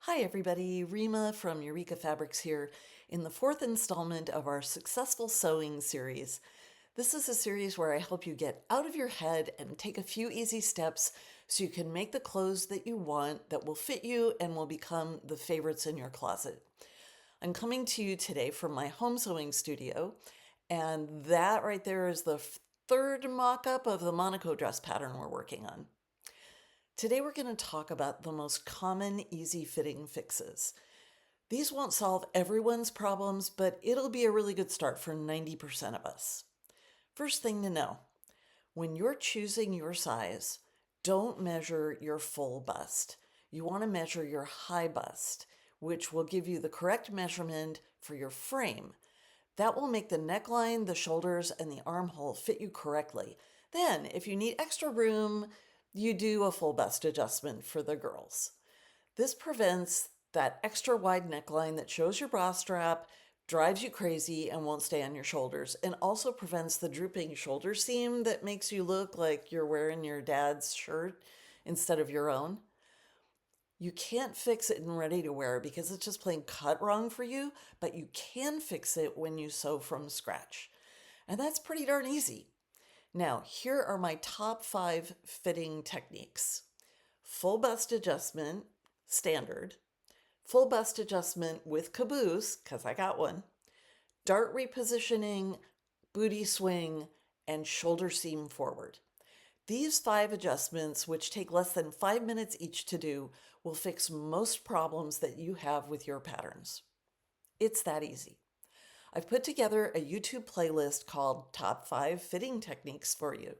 Hi everybody, Rima from Eureka Fabrics here in the fourth installment of our Successful Sewing series. This is a series where I help you get out of your head and take a few easy steps so you can make the clothes that you want that will fit you and will become the favorites in your closet. I'm coming to you today from my home sewing studio, and that right there is the third mock-up of the Monaco dress pattern we're working on. Today we're going to talk about the most common easy fitting fixes. These won't solve everyone's problems, but it'll be a really good start for 90% of us. First thing to know, when you're choosing your size, don't measure your full bust. You want to measure your high bust, which will give you the correct measurement for your frame. That will make the neckline, the shoulders, and the armhole fit you correctly. Then, if you need extra room, you do a full bust adjustment for the girls. This prevents that extra wide neckline that shows your bra strap, drives you crazy, and won't stay on your shoulders, and also prevents the drooping shoulder seam that makes you look like you're wearing your dad's shirt instead of your own. You can't fix it in ready to wear because it's just plain cut wrong for you, but you can fix it when you sew from scratch. And that's pretty darn easy. Now, here are my top 5 fitting techniques. Full bust adjustment, standard. Full bust adjustment with caboose, because I got one. Dart repositioning, booty swing, and shoulder seam forward. These 5 adjustments, which take less than 5 minutes each to do, will fix most problems that you have with your patterns. It's that easy. I've put together a YouTube playlist called Top 5 Fitting Techniques for you.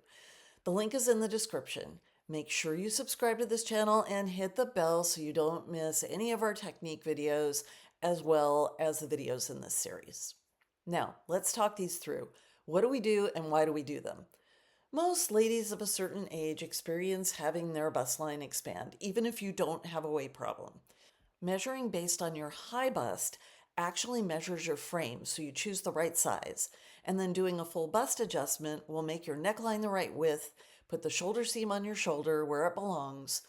The link is in the description. Make sure you subscribe to this channel and hit the bell so you don't miss any of our technique videos as well as the videos in this series. Now, let's talk these through. What do we do and why do we do them? Most ladies of a certain age experience having their bust line expand, even if you don't have a weight problem. Measuring based on your high bust actually measures your frame, so you choose the right size. And then doing a full bust adjustment will make your neckline the right width, put the shoulder seam on your shoulder where it belongs,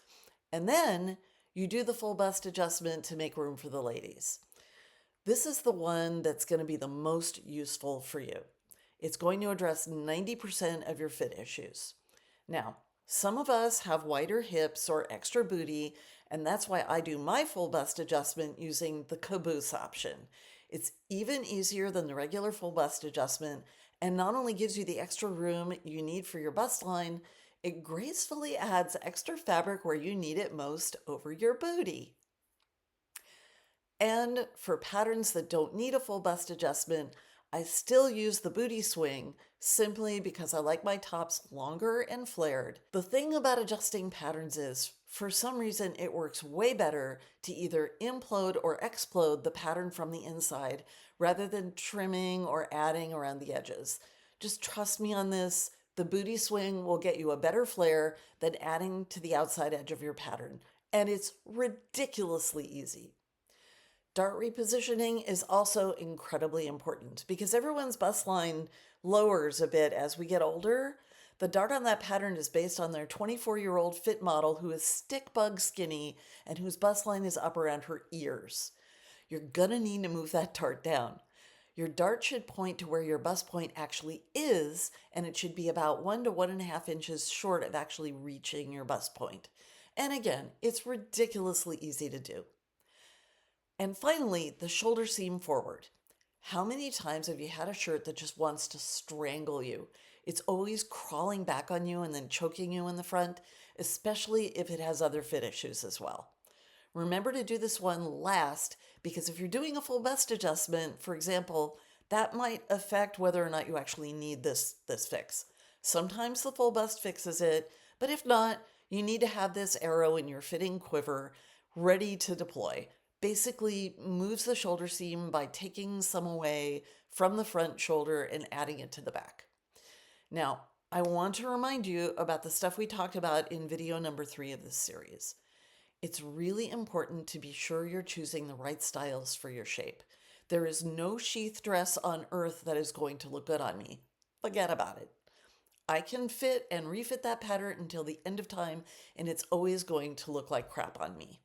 and then you do the full bust adjustment to make room for the ladies. This is the one that's going to be the most useful for you. It's going to address 90% of your fit issues. Now, some of us have wider hips or extra booty, and that's why I do my full bust adjustment using the caboose option. It's even easier than the regular full bust adjustment, and not only gives you the extra room you need for your bust line, it gracefully adds extra fabric where you need it most over your booty. And for patterns that don't need a full bust adjustment, I still use the booty swing simply because I like my tops longer and flared. The thing about adjusting patterns is, for some reason, it works way better to either implode or explode the pattern from the inside rather than trimming or adding around the edges. Just trust me on this. The booty swing will get you a better flare than adding to the outside edge of your pattern. And it's ridiculously easy. Dart repositioning is also incredibly important because everyone's bust line lowers a bit as we get older. The dart on that pattern is based on their 24-year-old fit model who is stick bug skinny and whose bust line is up around her ears. You're gonna need to move that dart down. Your dart should point to where your bust point actually is, and it should be about 1 to 1.5 inches short of actually reaching your bust point. And again, it's ridiculously easy to do. And finally, the shoulder seam forward. How many times have you had a shirt that just wants to strangle you? It's always crawling back on you and then choking you in the front, especially if it has other fit issues as well. Remember to do this one last because if you're doing a full bust adjustment, for example, that might affect whether or not you actually need this fix. Sometimes the full bust fixes it, but if not, you need to have this arrow in your fitting quiver ready to deploy. Basically moves the shoulder seam by taking some away from the front shoulder and adding it to the back. Now, I want to remind you about the stuff we talked about in video number 3 of this series. It's really important to be sure you're choosing the right styles for your shape. There is no sheath dress on earth that is going to look good on me. Forget about it. I can fit and refit that pattern until the end of time, and it's always going to look like crap on me.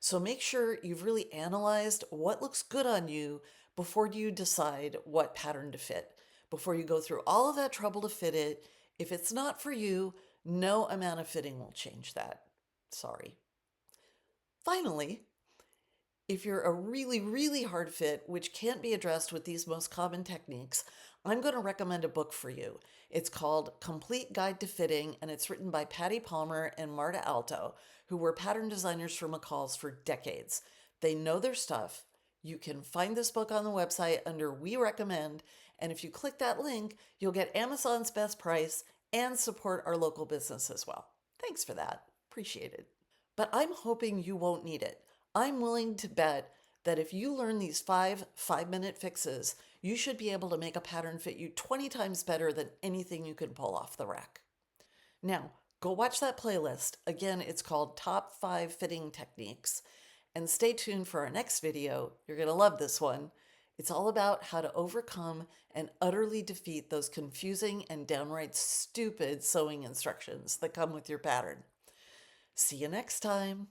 So make sure you've really analyzed what looks good on you before you decide what pattern to fit. Before you go through all of that trouble to fit it, if it's not for you, no amount of fitting will change that. Sorry. Finally, if you're a really, really hard fit, which can't be addressed with these most common techniques, I'm going to recommend a book for you. It's called Complete Guide to Fitting, and it's written by Patty Palmer and Marta Alto, who were pattern designers for McCall's for decades. They know their stuff. You can find this book on the website under We Recommend, and if you click that link, you'll get Amazon's best price and support our local business as well. Thanks for that. Appreciate it. But I'm hoping you won't need it. I'm willing to bet that if you learn these 5-minute fixes, you should be able to make a pattern fit you 20 times better than anything you can pull off the rack. Now, go watch that playlist. Again, it's called Top 5 Fitting Techniques. And stay tuned for our next video. You're going to love this one. It's all about how to overcome and utterly defeat those confusing and downright stupid sewing instructions that come with your pattern. See you next time.